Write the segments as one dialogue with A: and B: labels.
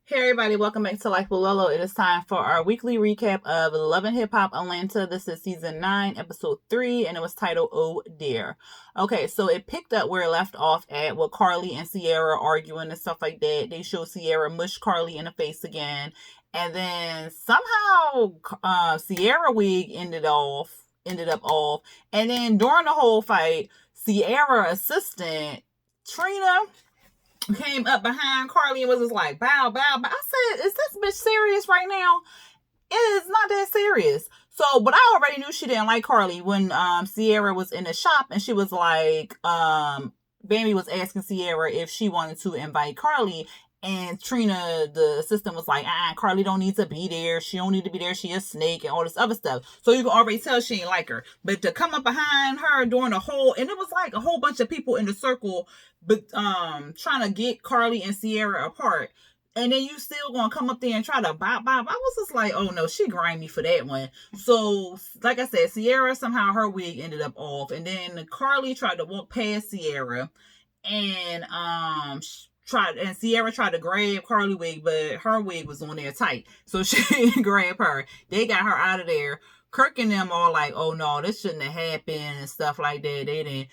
A: Hey everybody, welcome back to Life with Lolo. It is time for our weekly recap of Love and Hip Hop Atlanta. This is season 9, episode 3, and it was titled Oh Dear. Okay, so it picked up where it left off at with Carly and Ciara arguing and stuff like that. They show Ciara mush Carly in the face again, and then somehow Ciara wig ended up off, and then during the whole fight, Ciara assistant Trina came up behind Carly and was just like, bow, bow, bow. I said, is this bitch serious right now? It is not that serious. So, but I already knew she didn't like Carly when Ciara was in the shop and she was like, Bambi was asking Ciara if she wanted to invite Carly. And Trina, the assistant, was like, Carly don't need to be there. She don't need to be there. She a snake and all this other stuff. So you can already tell she ain't like her. But to come up behind her during the whole, and it was like a whole bunch of people in the circle, but trying to get Carly and Ciara apart. And then you still gonna come up there and try to bop. I was just like, oh no, she grimy for that one. So, like I said, Ciara, somehow her wig ended up off. And then Carly tried to walk past Ciara. And Ciara tried to grab Carly wig, but her wig was on there tight. So she grabbed her. They got her out of there. Kirk and them all like, oh no, this shouldn't have happened and stuff like that. They didn't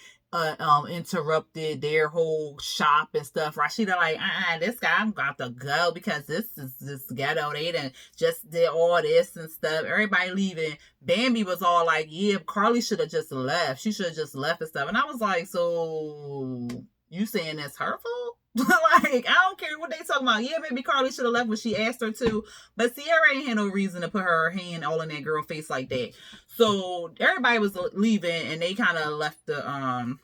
A: interrupted their whole shop and stuff. Rashida like, this guy, I'm got to go because this is this ghetto. They done just did all this and stuff. Everybody leaving. Bambi was all like, yeah, Carly should have just left. She should have just left and stuff. And I was like, so you saying that's her fault? Like, I don't care what they talking about. Yeah, maybe Carly should have left when she asked her to, but Ciara ain't had no reason to put her hand all in that girl face like that. So everybody was leaving, and they kind of left the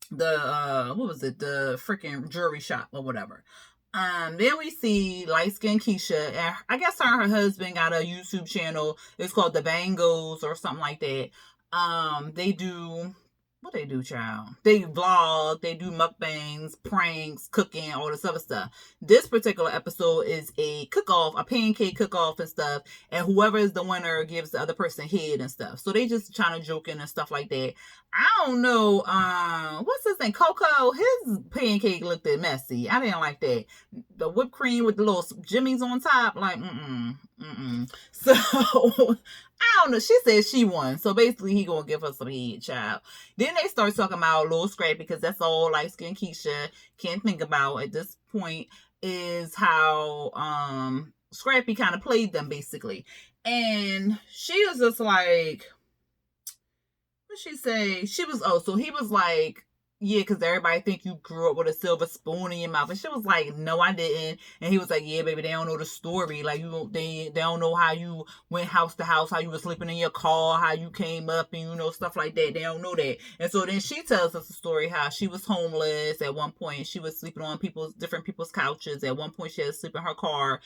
A: what was it, the freaking jewelry shop or whatever. Then we see light skinned Keisha, and I guess her and her husband got a YouTube channel. It's called the Bangles or something like that. They do what they do, child. They vlog, they do mukbangs, pranks, cooking, all this other stuff. This particular episode is a cook-off, a pancake cook-off and stuff, and whoever is the winner gives the other person head and stuff. So they just trying to joking and stuff like that. I don't know, what's his name? Coco, his pancake looked messy. I didn't like that. The whipped cream with the little jimmies on top, like, So, I don't know. She said she won. So basically, he gonna give her some head, child. Then they start talking about Lil Scrappy because that's all light-skinned Keisha can think about at this point is how Scrappy kind of played them, basically. And she was just like, what she say? She was, so he was like, yeah, because everybody think you grew up with a silver spoon in your mouth. And she was like, no, I didn't. And he was like, yeah, baby, they don't know the story. Like, they don't know how you went house to house, how you were sleeping in your car, how you came up and, stuff like that. They don't know that. And so then she tells us the story how she was homeless at one point. She was sleeping on different people's couches. At one point, she had to sleep in her car.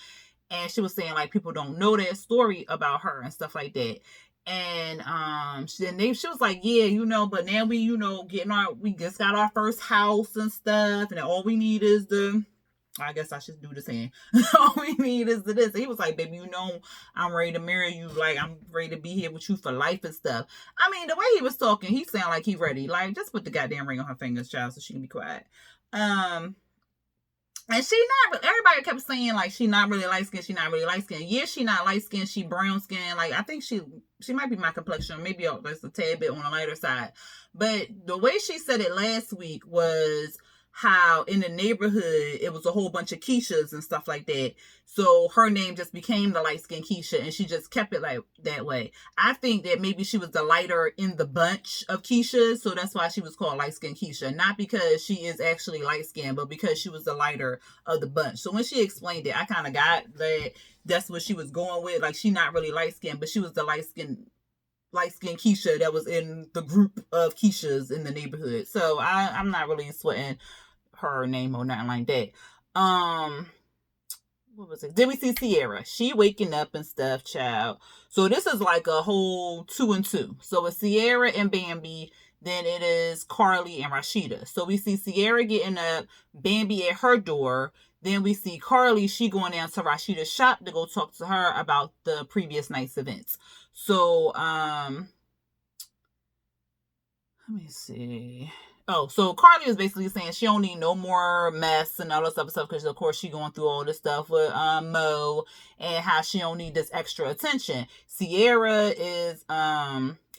A: And she was saying, like, people don't know that story about her and stuff like that. And she was like, yeah, but now we, we just got our first house and stuff, and all we need is I guess I should do this hand. All we need is this. And he was like, baby, I'm ready to marry you. Like, I'm ready to be here with you for life and stuff. I mean, the way he was talking, he sounded like he ready. Like, just put the goddamn ring on her fingers, child, so she can be quiet. And everybody kept saying, like, she not really light-skinned, she not really light-skinned. Yeah, she not light-skinned, she brown-skinned. Like, I think she might be my complexion, maybe just a tad bit on the lighter side. But the way she said it last week was how in the neighborhood, it was a whole bunch of Keishas and stuff like that. So her name just became the light-skinned Keisha, and she just kept it like that way. I think that maybe she was the lighter in the bunch of Keishas, so that's why she was called light-skinned Keisha. Not because she is actually light-skinned, but because she was the lighter of the bunch. So when she explained it, I kind of got that that's what she was going with. Like, she not really light-skinned, but she was the light-skinned Keisha that was in the group of Keishas in the neighborhood. So I'm not really sweating her name or nothing like that. What was it? Then we see Ciara. She waking up and stuff, child. So this is like a whole 2 and 2. So it's Ciara and Bambi. Then it is Carly and Rashida. So we see Ciara getting up, Bambi at her door. Then we see Carly, she going down to Rashida's shop to go talk to her about the previous night's events. So, let me see. Oh, so Carly was basically saying she don't need no more mess and all this other stuff because of course she going through all this stuff with Mo, and how she don't need this extra attention. Ciara is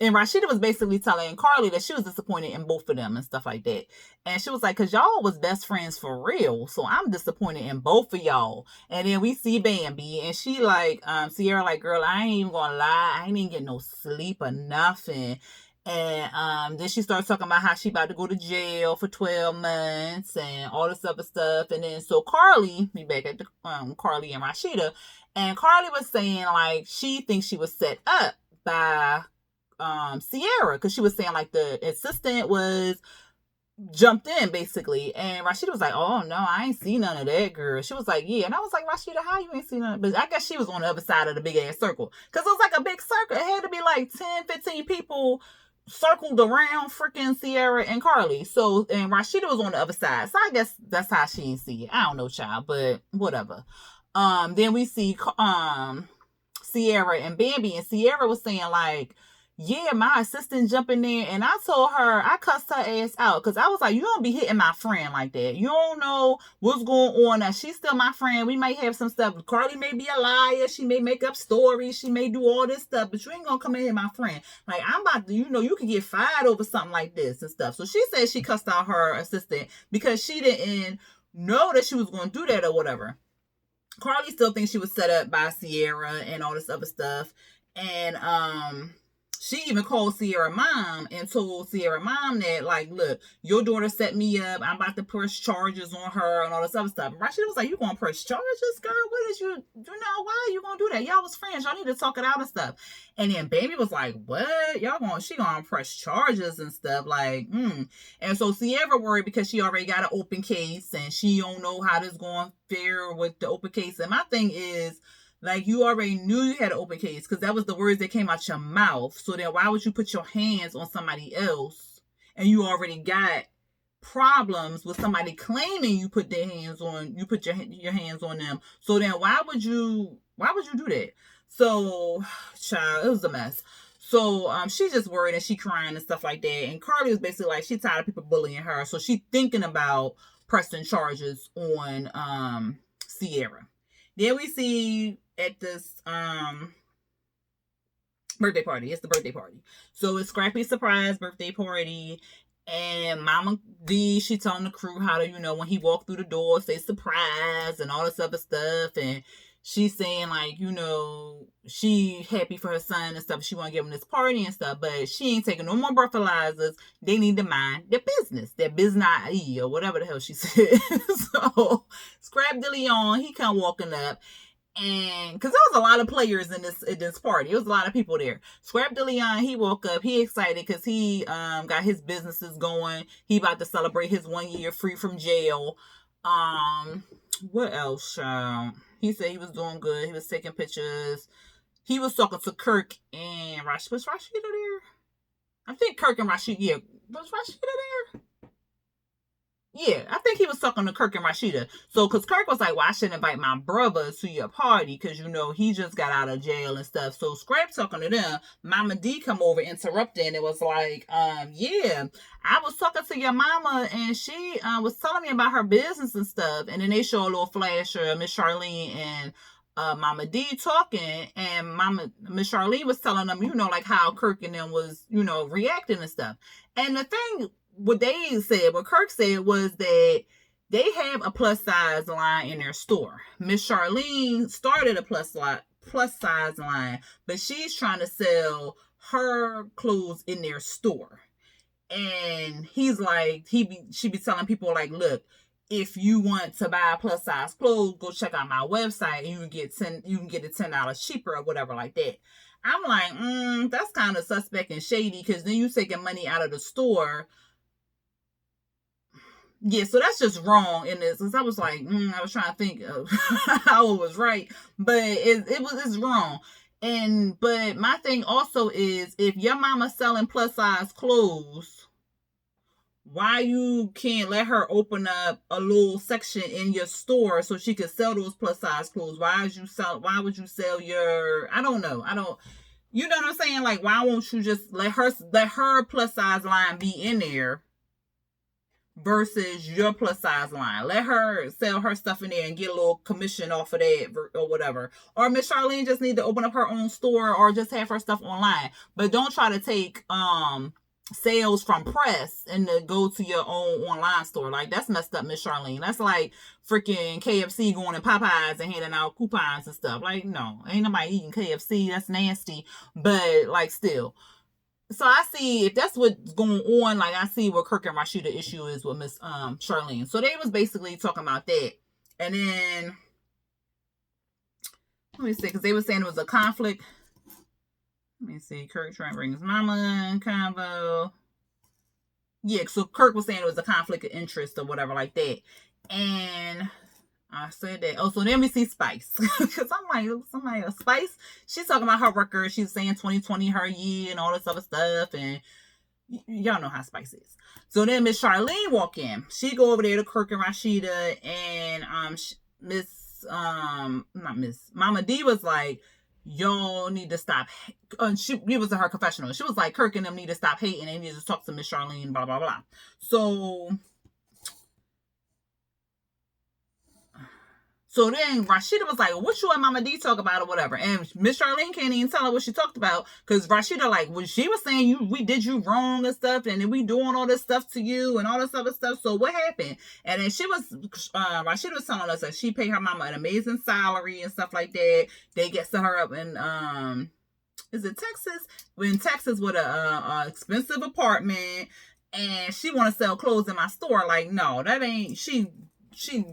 A: and Rashida was basically telling Carly that she was disappointed in both of them and stuff like that. And she was like, cause y'all was best friends for real. So I'm disappointed in both of y'all. And then we see Bambi and she like, Ciara like, girl, I ain't even gonna lie, I ain't even get no sleep or nothing. And then she starts talking about how she about to go to jail for 12 months and all this other stuff. And then so Carly, we back at the Carly and Rashida, and Carly was saying like she thinks she was set up by Ciara, because she was saying like the assistant was jumped in basically, and Rashida was like, oh no, I ain't see none of that, girl. She was like, yeah. And I was like, Rashida, how you ain't see none? But I guess she was on the other side of the big ass circle, because it was like a big circle. It had to be like 10-15 people circled around freaking Ciara and Carly. So, and Rashida was on the other side, so I guess that's how she didn't see it. I don't know, child, but whatever. Then we see Ciara and Bambi, and Ciara was saying like, yeah, my assistant jumping there, and I told her, I cussed her ass out, because I was like, you don't be hitting my friend like that. You don't know what's going on. Now, she's still my friend. We might have some stuff. Carly may be a liar. She may make up stories. She may do all this stuff, but you ain't gonna come in here, my friend. Like, I'm about to, you can get fired over something like this and stuff. So she said she cussed out her assistant because she didn't know that she was going to do that or whatever. Carly still thinks she was set up by Ciara and all this other stuff. And, she even called Ciara mom and told Ciara mom that, like, look, your daughter set me up. I'm about to press charges on her and all this other stuff. And Rashida was like, you gonna press charges, girl? What did you why are you gonna do that? Y'all was friends. Y'all need to talk it out and stuff. And then Baby was like, what? She gonna press charges and stuff. Like, And so Ciara worried because she already got an open case and she don't know how this going to fare with the open case. And my thing is, like, you already knew you had an open case because that was the words that came out your mouth. So then why would you put your hands on somebody else, and you already got problems with somebody claiming you put your hands on them? So then why would you do that? So, child, it was a mess. So she's just worried and she crying and stuff like that. And Carly was basically like, she tired of people bullying her, so she thinking about pressing charges on Ciara. Then we see at this birthday party. It's the birthday party. So it's Scrappy's surprise birthday party. And Mama D, she telling the crew how to, when he walked through the door, say surprise and all this other stuff. And she's saying like, she happy for her son and stuff. She want to give him this party and stuff, but she ain't taking no more breathalyzers. They need to mind their business, their business, or whatever the hell she said. So Scrap DeLeon, he come walking up. And because there was a lot of players in this party, it was a lot of people there. Scrap DeLeon, he woke up, he excited because he got his businesses going. He about to celebrate his 1 year free from jail. What else? He said he was doing good. He was taking pictures. He was talking to Kirk and Rashida. Was Rashida there? I think Kirk and Rashida. Yeah, was Rashida there? Yeah, I think he was talking to Kirk and Rashida. So, because Kirk was like, well, I shouldn't invite my brother to your party because, he just got out of jail and stuff. So, Scrap talking to them. Mama D come over interrupting. And it was like, yeah, I was talking to your mama and she was telling me about her business and stuff. And then they show a little flash of Miss Charlene and Mama D talking. And Miss Charlene was telling them, like how Kirk and them was, reacting and stuff. And the thing... what Kirk said was that they have a plus size line in their store. Miss Charlene started a plus size line, but she's trying to sell her clothes in their store. And he's like, she be telling people like, look, if you want to buy plus size clothes, go check out my website and you can get it $10 cheaper or whatever like that. I'm like, that's kind of suspect and shady, because then you taking money out of the store. Yeah, so that's just wrong in this. Because I was like, I was trying to think of how it was right, but it's wrong. But my thing also is, if your mama's selling plus size clothes, why you can't let her open up a little section in your store so she could sell those plus size clothes? Why would you sell your? I don't know. You know what I'm saying? Like, why won't you just let her plus size line be in there? versus your plus size line. Let her sell her stuff in there and get a little commission off of that or whatever. Or Miss Charlene just need to open up her own store or just have her stuff online. But don't try to take sales from press and to go to your own online store. Like, that's messed up, Miss Charlene. That's like freaking KFC going to Popeyes and handing out coupons and stuff. Like, no, ain't nobody eating KFC. That's nasty. But like, still. So I see if that's what's going on. Like, I see what Kirk and Rashida issue is with Miss Charlene. So they was basically talking about that. And then let me see, because they were saying it was a conflict. Let me see. Kirk trying to bring his mama in convo. Yeah, so Kirk was saying it was a conflict of interest or whatever like that. And I said that. Oh, so then we see Spice. Because I'm like, somebody else. Spice, she's talking about her record. She's saying 2020 her year and all this other stuff. And y'all know how Spice is. So then Miss Charlene walk in. She go over there to Kirk and Rashida. And Mama D was like, y'all need to stop. It was her confessional. She was like, Kirk and them need to stop hating. They need to talk to Miss Charlene, blah, blah, blah. So then Rashida was like, what you and Mama D talk about or whatever? And Miss Charlene can't even tell her what she talked about because Rashida, like, when she was saying we did you wrong and stuff, and then we doing all this stuff to you and all this other stuff. So what happened? And then Rashida was telling us that she paid her mama an amazing salary and stuff like that. They get set her up in is it Texas? We're in Texas with a expensive apartment, and she want to sell clothes in my store. Like, no, that ain't she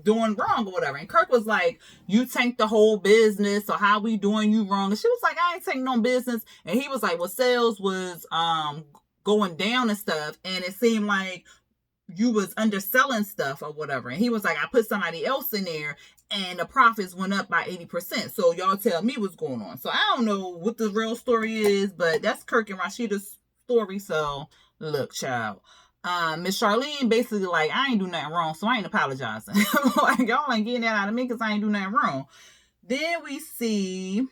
A: doing wrong or whatever. And Kirk was like, you tanked the whole business, so how we doing you wrong? And she was like, I ain't taking no business. And he was like, well, sales was going down and stuff, and it seemed like you was underselling stuff or whatever. And he was like, I put somebody else in there and the profits went up by 80%. So y'all tell me what's going on. So I don't know what the real story is, but that's Kirk and Rashida's story. So look, child. Miss Charlene basically like, I ain't do nothing wrong, so I ain't apologizing. Like, y'all ain't getting that out of me because I ain't do nothing wrong. Then we see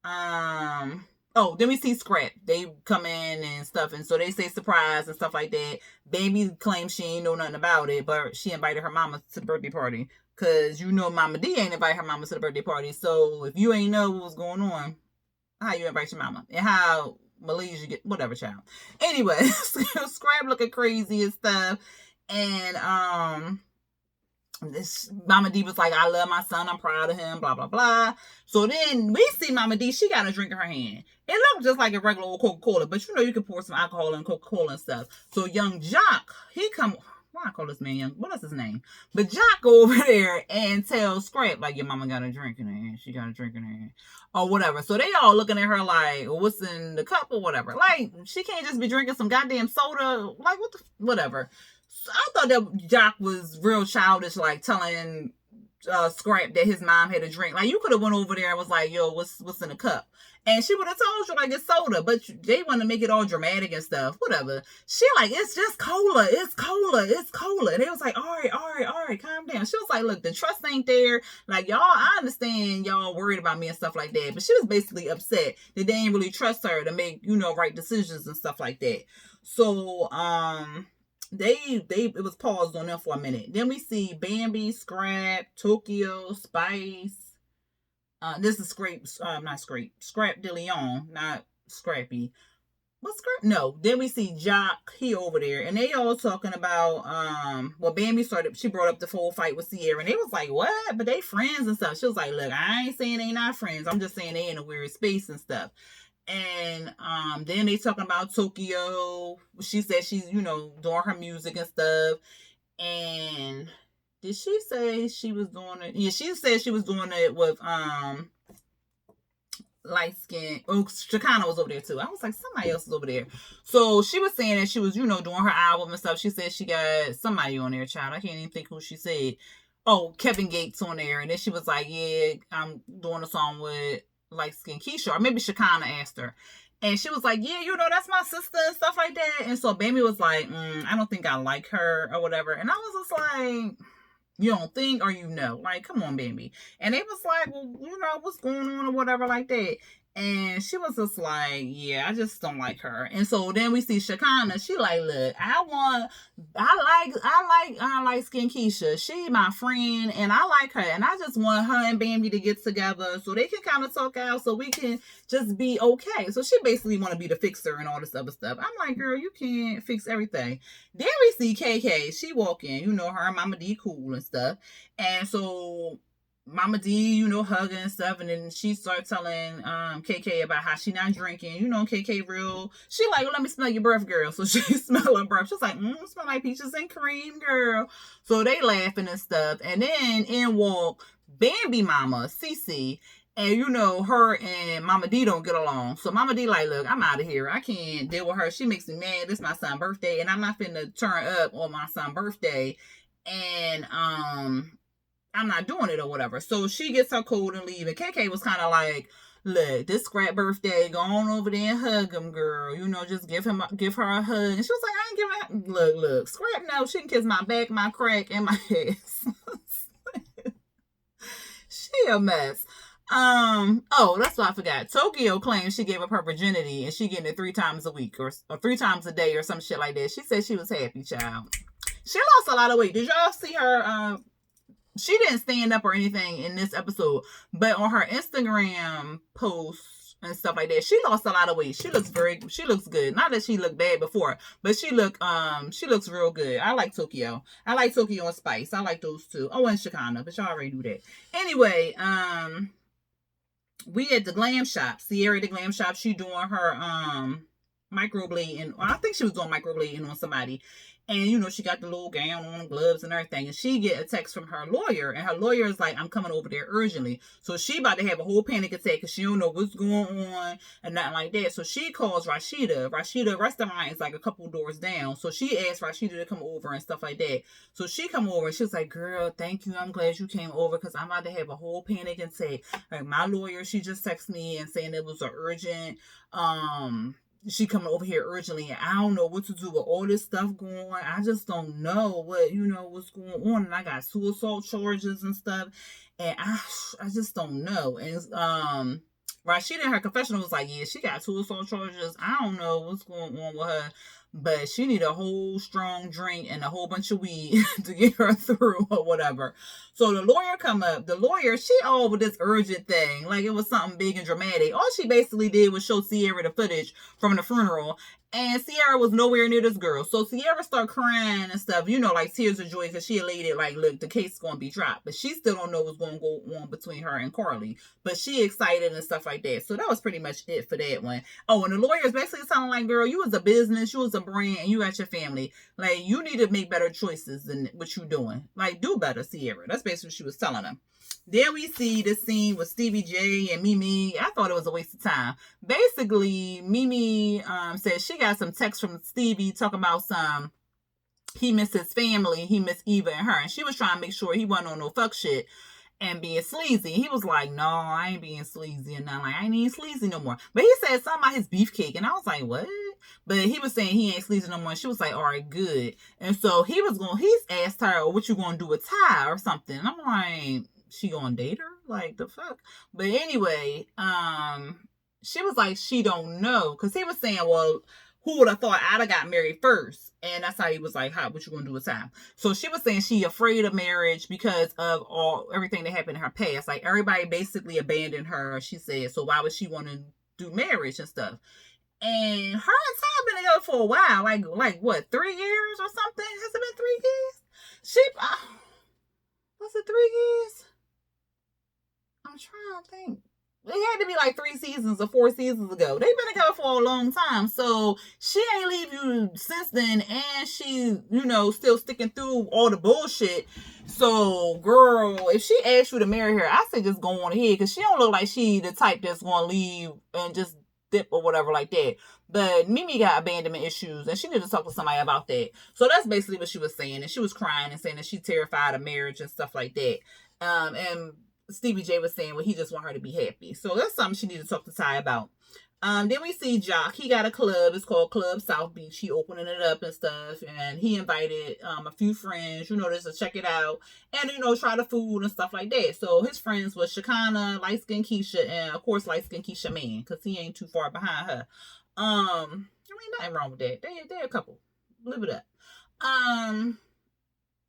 A: then we see Scrap. They come in and stuff, and so they say surprise and stuff like that. Baby claims she ain't know nothing about it, but she invited her mama to the birthday party. Cause you know Mama D ain't invite her mama to the birthday party. So if you ain't know what was going on, how you invite your mama? And how Malaysia get whatever, child. Anyway, Scrap looking crazy and stuff. And this Mama D was like, I love my son, I'm proud of him, blah blah blah. So then we see Mama D, she got a drink in her hand. It looked just like a regular old Coca-Cola, but you know you can pour some alcohol in Coca-Cola and stuff. So young Jock, he come, why I call this man young? What is his name? But Jock go over there and tells Scrap, like, your mama got a drink in her hand. She got a drink in her hand. Or whatever. So they all looking at her like, what's in the cup or whatever. Like, she can't just be drinking some goddamn soda. Like, whatever. So I thought that Jock was real childish, like telling Scrap that his mom had a drink. Like, you could have went over there and was like, yo, what's in the cup? And she would have told you, like, it's soda. But they want to make it all dramatic and stuff. Whatever. She like, it's just cola. It's cola. It's cola. And they was like, all right, calm down. She was like, look, the trust ain't there. Like, y'all, I understand y'all worried about me and stuff like that. But she was basically upset that they didn't really trust her to make, right decisions and stuff like that. So, it was paused on them for a minute. Then we see Bambi, Scrap, Tokyo, Spice. This is Scrap de Leon, not Scrappy. What's Scrap? No. Then we see Jock, he over there, and they all talking about Bambi she brought up the full fight with Ciara, and they was like, what? But they friends and stuff. She was like, look, I ain't saying they not friends. I'm just saying they in a weird space and stuff. And then they talking about Tokyo. She said she's, doing her music and stuff. And did she say she was doing it? Yeah, she said she was doing it with light skin. Oh, Chicana was over there too. I was like, somebody else is over there. So she was saying that she was, doing her album and stuff. She said she got somebody on there, child. I can't even think who she said. Oh, Kevin Gates on there. And then she was like, yeah, I'm doing a song with light skin Keisha. Or maybe Chicana asked her. And she was like, yeah, that's my sister and stuff like that. And so Bambi was like, I don't think I like her or whatever. And I was just like, you don't think or like, come on, Bambi. And they was like, well, what's going on or whatever like that. And she was just like, yeah, I just don't like her. And so then we see Shakana. She like, look, I like Skin Keisha. She my friend, and I like her, and I just want her and Bambi to get together so they can kind of talk out, so we can just be okay. So she basically want to be the fixer and all this other stuff. I'm like, girl, you can't fix everything. Then we see KK. She walk in, her and Mama D cool and stuff, and so Mama D, hugging and stuff, and then she started telling KK about how she not drinking. KK real. She like, let me smell your breath, girl. So she smell her breath. She's like, smell like peaches and cream, girl. So they laughing and stuff. And then in walk Bambi mama, Cece. And her and Mama D don't get along. So Mama D like, look, I'm out of here. I can't deal with her. She makes me mad. This is my son's birthday, and I'm not finna turn up on my son's birthday. And I'm not doing it or whatever. So she gets her code and leave. And KK was kind of like, look, this scrap birthday, go on over there and hug him, girl. Just give her a hug. And she was like, I ain't giving her. Look, scrap no. She can kiss my back, my crack, and my ass. She a mess. Oh, that's what I forgot. Tokyo claims she gave up her virginity and she getting it 3 times a week or 3 times a day or some shit like that. She said she was happy, child. She lost a lot of weight. Did y'all see her? She didn't stand up or anything in this episode, but on her Instagram posts and stuff like that, she lost a lot of weight. She looks good. Not that she looked bad before, but she looks real good. I like Tokyo. I like Tokyo and Spice. I like those two. Oh, and Shakana, but y'all already knew that. Anyway, we at the glam shop. Ciara the glam shop. She doing her microblading. I think she was doing microblading on somebody. And, she got the little gown on, gloves and everything. And she get a text from her lawyer. And her lawyer is like, I'm coming over there urgently. So she about to have a whole panic attack because she don't know what's going on and nothing like that. So she calls Rashida. Rashida restaurant is like a couple doors down. So she asked Rashida to come over and stuff like that. So she come over and she's like, girl, thank you. I'm glad you came over because I'm about to have a whole panic attack. Like my lawyer, she just texted me and saying it was an urgent, she coming over here urgently, and I don't know what to do with all this stuff going on. I just don't know what's going on, and I got 2 assault charges and stuff, and I just don't know. And Rashida in her confessional was like, yeah, she got 2 assault charges. I don't know what's going on with her, but she need a whole strong drink and a whole bunch of weed to get her through or whatever. So the lawyer come up. The lawyer, she all with this urgent thing, like it was something big and dramatic. All she basically did was show Ciara the footage from the funeral, and Ciara was nowhere near this girl. So Ciara started crying and stuff, like tears of joy, because she elated, like, look, the case is going to be dropped. But she still don't know what's going to go on between her and Carly. But she excited and stuff like that. So that was pretty much it for that one. Oh, and the lawyer is basically telling, like, girl, you was a business, you was a brand, and you got your family. Like, you need to make better choices than what you doing. Like, do better, Ciara. That's basically what she was telling them. Then we see the scene with Stevie J and Mimi. I thought it was a waste of time. Basically, Mimi said she got some text from Stevie talking about he missed his family, he missed Eva and her, and she was trying to make sure he wasn't on no fuck shit and being sleazy. He was like, no, I ain't being sleazy and nothing. Like, I ain't even sleazy no more. But he said something about his beefcake, and I was like, what? But he was saying he ain't sleazy no more. And she was like, all right, good. And so he's asked her, what you gonna do with Ty or something? And I'm like, she gonna date her? Like, the fuck? But anyway, she was like, she don't know. Because he was saying, well, who would have thought I'd have got married first? And that's how he was like, what you gonna do with time? So she was saying she afraid of marriage because of everything that happened in her past. Like, everybody basically abandoned her, she said. So why would she want to do marriage and stuff? And her and Tom been together for a while. Like what, 3 years or something? Has it been 3 years? Was it 3 years? I'm trying to think. It had to be like 3 seasons or 4 seasons ago. They've been together for a long time. So she ain't leave you since then. And she, still sticking through all the bullshit. So, girl, if she asks you to marry her, I say just go on ahead. Because she don't look like she the type that's going to leave and just dip or whatever like that. But Mimi got abandonment issues. And she need to talk to somebody about that. So that's basically what she was saying. And she was crying and saying that she's terrified of marriage and stuff like that. And Stevie J was saying, well, he just want her to be happy. So that's something she needs to talk to Ty about. Then we see Jock. He got a club. It's called Club South Beach. He opening it up and stuff. And he invited a few friends, just to check it out. And, try the food and stuff like that. So his friends was Shakana, light skin Keisha, and of course light skin Keisha man, because he ain't too far behind her. Nothing wrong with that. They're a couple. Live it up.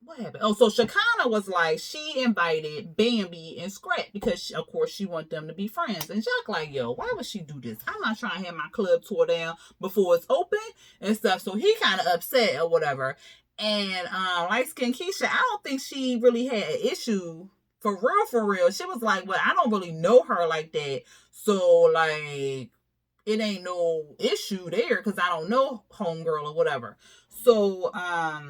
A: What happened? Oh, so Shakana was like, she invited Bambi and Scrap because, of course, she want them to be friends. And Jack like, yo, why would she do this? I'm not trying to have my club tore down before it's open and stuff. So he kind of upset or whatever. And light skin Keisha, I don't think she really had an issue for real. She was like, well, I don't really know her like that. So, like, it ain't no issue there because I don't know homegirl or whatever. So, let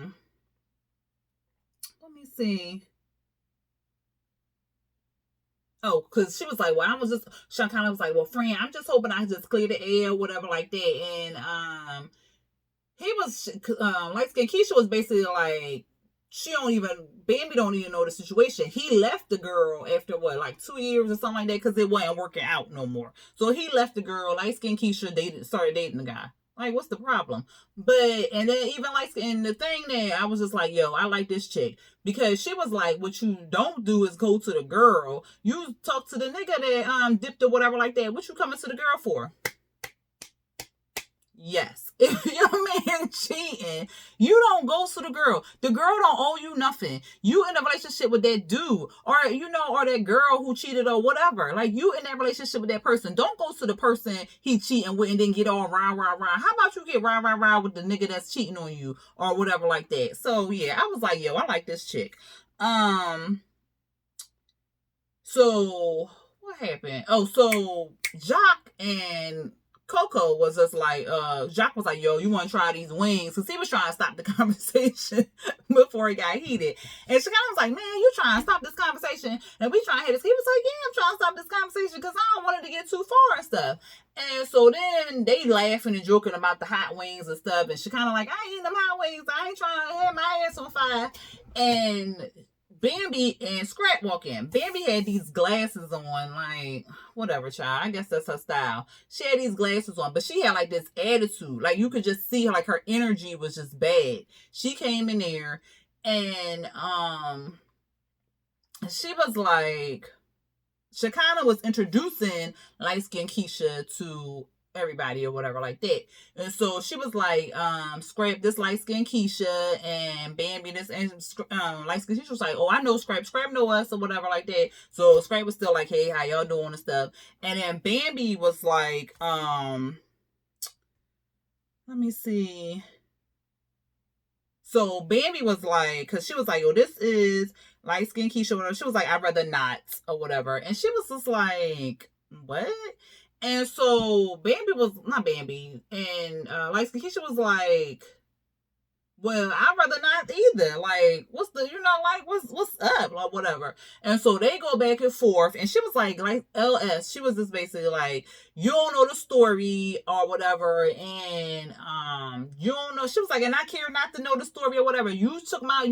A: me see. Oh, because she was like, well, Shakana was like, well, friend, I'm just hoping I just clear the air, whatever, like that. And he was, light skin Keisha was basically like, Bambi don't even know the situation. He left the girl after like 2 years or something like that because it wasn't working out no more. So he left the girl. Light skin Keisha started dating the guy. Like, what's the problem? And then even like, and the thing that I was just like, yo, I like this chick because she was like, what you don't do is go to the girl. You talk to the nigga that dipped or whatever like that. What you coming to the girl for? Yes. If your man cheating, you don't go to the girl. The girl don't owe you nothing. You in a relationship with that dude or that girl who cheated or whatever. Like, you in that relationship with that person. Don't go to the person he cheating with and then get all rah. How about you get rah with the nigga that's cheating on you or whatever like that. So yeah, I was like, yo, I like this chick. So what happened? Oh, so Jock and Coco was just like, Jacques was like, yo, you want to try these wings? Because he was trying to stop the conversation before it got heated. And Shakana was like, man, you trying to stop this conversation? And we trying to hit this. He was like, yeah, I'm trying to stop this conversation because I don't want it to get too far and stuff. And so then they laughing and joking about the hot wings and stuff. And Shakana like, I ain't eating them hot wings. I ain't trying to have my ass on fire. And Bambi and Scrap walk in. Bambi had these glasses on, like, whatever, child. I guess that's her style. She had these glasses on, but she had, like, this attitude. Like, you could just see her, like, her energy was just bad. She came in there, and, she was like, Shakana was introducing light-skinned Keisha to everybody or whatever like that. And so she was like, Scrap, this light-skinned Keisha, and Bambi, this, and light-skinned Keisha was like, oh, I know Scrap know us or whatever like that. So Scrap was still like, hey, how y'all doing and stuff. And then Bambi was like, let me see. So Bambi was like, because she was like, oh, this is light-skinned Keisha, whatever. She was like, I'd rather not or whatever. And she was just like, what? And so Bambi was, not Bambi, and like Keisha was like, well, I'd rather not either. Like, what's up, or whatever. And so they go back and forth, and she was like LS, she was just basically like, you don't know the story or whatever, and you don't know. She was like, and I care not to know the story or whatever. You took my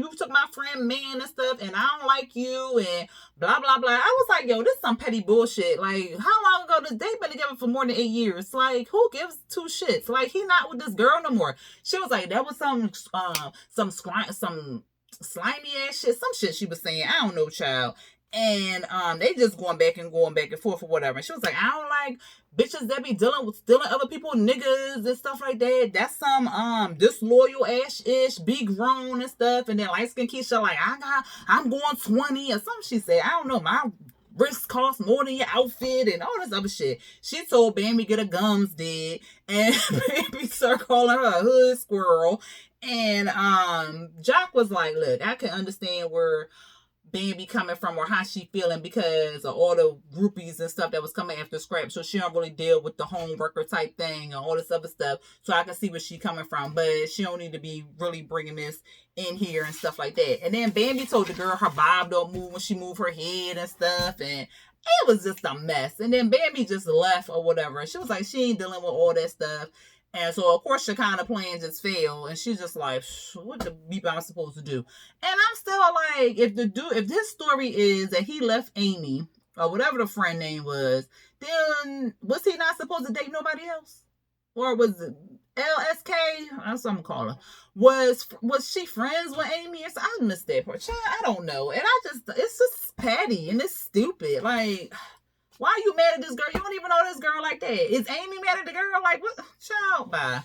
A: friend man and stuff, and I don't like you, and blah blah blah. I was like, yo, this is some petty bullshit. Like, how long ago they've been together for more than 8 years? Like, who gives two shits? Like, he not with this girl no more. She was like, that was some slimy ass shit, some shit she was saying. I don't know, child. And they just going back and forth or whatever. And she was like, I don't like bitches that be stealing other people niggas and stuff like that. That's some disloyal ass ish, be grown and stuff. And then light skin Keisha like, I'm going 20 or something. She said, I don't know, my wrist costs more than your outfit and all this other shit. She told Bambi get her gums did, and Bambi started calling her a hood squirrel. And Jock was like, look, I can understand where Bambi coming from or how she feeling because of all the groupies and stuff that was coming after Scrap. So she don't really deal with the home worker type thing and all this other stuff. So I can see where she coming from, but she don't need to be really bringing this in here and stuff like that. And then Bambi told the girl her bob don't move when she move her head and stuff, and it was just a mess. And then Bambi just left or whatever. And she was like, she ain't dealing with all that stuff. And so, of course, Shakana plan just failed. And she's just like, what the beep am I supposed to do? And I'm still like, if this story is that he left Amy or whatever the friend name was, then was he not supposed to date nobody else? Or was it LSK? That's what I'm calling her. Was she friends with Amy? I missed that part. Child, I don't know. And it's just petty and it's stupid. Like, why are you mad at this girl? You don't even know this girl like that. Is Amy mad at the girl? Like, what? Child, bye.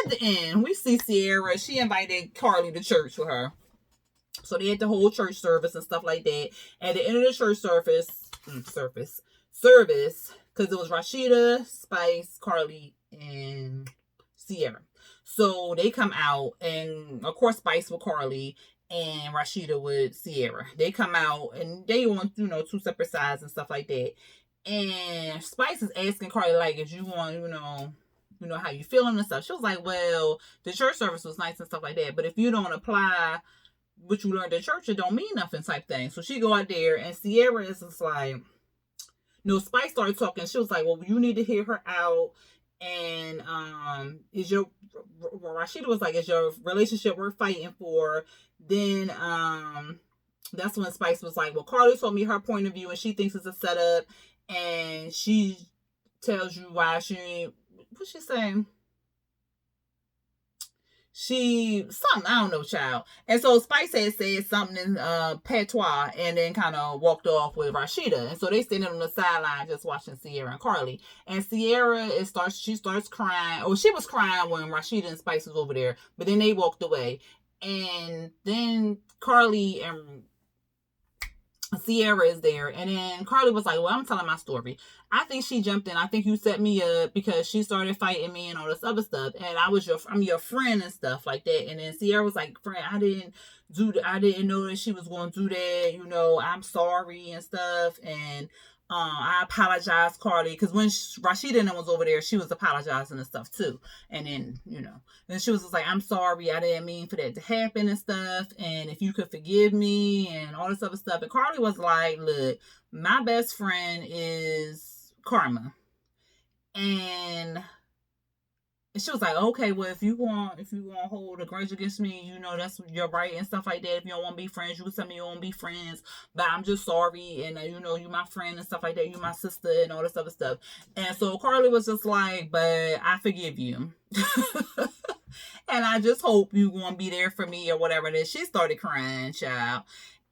A: At the end, we see Ciara. She invited Carly to church with her. So they had the whole church service and stuff like that. At the end of the church service, because it was Rashida, Spice, Carly, and Ciara. So they come out, and of course Spice with Carly and Rashida with Ciara. They come out and they on, two separate sides and stuff like that. And Spice is asking Carly, like, if you want, how you feeling and stuff. She was like, well, the church service was nice and stuff like that, but if you don't apply what you learned at church, it don't mean nothing type thing. So she go out there, and Ciara is just like, no, Spice started talking. She was like, well, you need to hear her out. And Rashida was like, is your relationship worth fighting for? Then that's when Spice was like, well, Carly told me her point of view, and she thinks it's a setup. And she tells you why what's she saying? Something, I don't know, child. And so Spice had said something in patois and then kind of walked off with Rashida. And so they standing on the sideline just watching Ciara and Carly. And Ciara she starts crying. Oh, she was crying when Rashida and Spice was over there, but then they walked away. And then Carly and Ciara is there, and then Carly was like, well, I'm telling my story. I think she jumped in. I think you set me up because she started fighting me and all this other stuff, and I'm your friend and stuff like that. And then Ciara was like, friend, I didn't know that she was going to do that, I'm sorry and stuff. And I apologize, Carly, because when Rashida and them was over there, she was apologizing and stuff too. And then, then she was just like, I'm sorry, I didn't mean for that to happen and stuff. And if you could forgive me and all this other stuff. And Carly was like, look, my best friend is Karma. And she was like, okay, well, if you want to hold a grudge against me, that's your right and stuff like that. If you don't want to be friends, you can tell me you don't want to be friends, but I'm just sorry. And you my friend and stuff like that. You my sister and all this other stuff. And so Carly was just like, but I forgive you. And I just hope you going to be there for me or whatever. Then she started crying, child.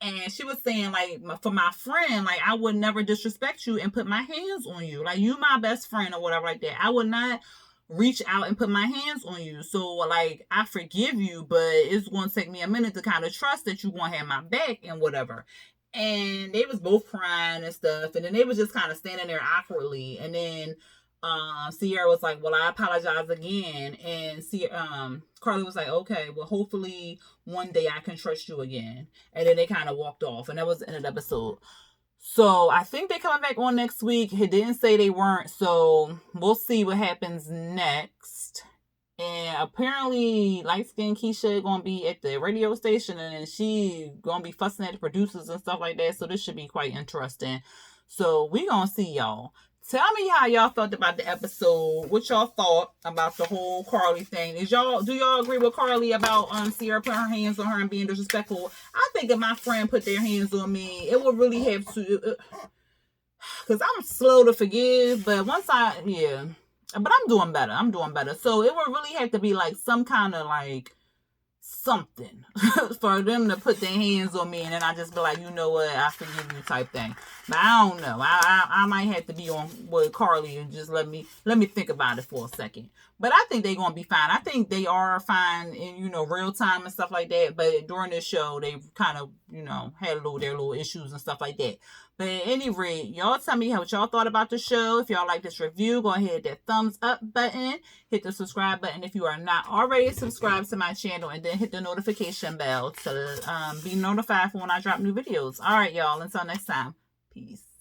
A: And she was saying, like, for my friend, like, I would never disrespect you and put my hands on you. Like, you my best friend or whatever like that. I would not reach out and put my hands on you. So, like, I forgive you, but it's going to take me a minute to kind of trust that you going to have my back and whatever. And they was both crying and stuff. And then they was just kind of standing there awkwardly. And then Ciara was like, well, I apologize again. And Carly was like, okay, well, hopefully one day I can trust you again. And then they kind of walked off. And that was the end of the episode. So I think they're coming back on next week. He didn't say they weren't. So we'll see what happens next. And apparently light-skinned Keisha going to be at the radio station. And she going to be fussing at the producers and stuff like that. So this should be quite interesting. So we going to see y'all. Tell me how y'all felt about the episode. What y'all thought about the whole Carly thing. Do y'all agree with Carly about Ciara putting her hands on her and being disrespectful? I think if my friend put their hands on me, it would really have to, because I'm slow to forgive, but but I'm doing better. So it would really have to be like some kind of like something for them to put their hands on me, and then I just be like, you know what, I forgive you type thing. But I don't know. I might have to be on with Carly and just let me think about it for a second. But I think they're gonna be fine. I think they are fine in real time and stuff like that. But during this show, they kind of had their little issues and stuff like that. But at any rate, y'all tell me what y'all thought about the show. If y'all like this review, go ahead, hit that thumbs up button. Hit the subscribe button if you are not already subscribed to my channel. And then hit the notification bell to be notified for when I drop new videos. All right, y'all. Until next time. Peace.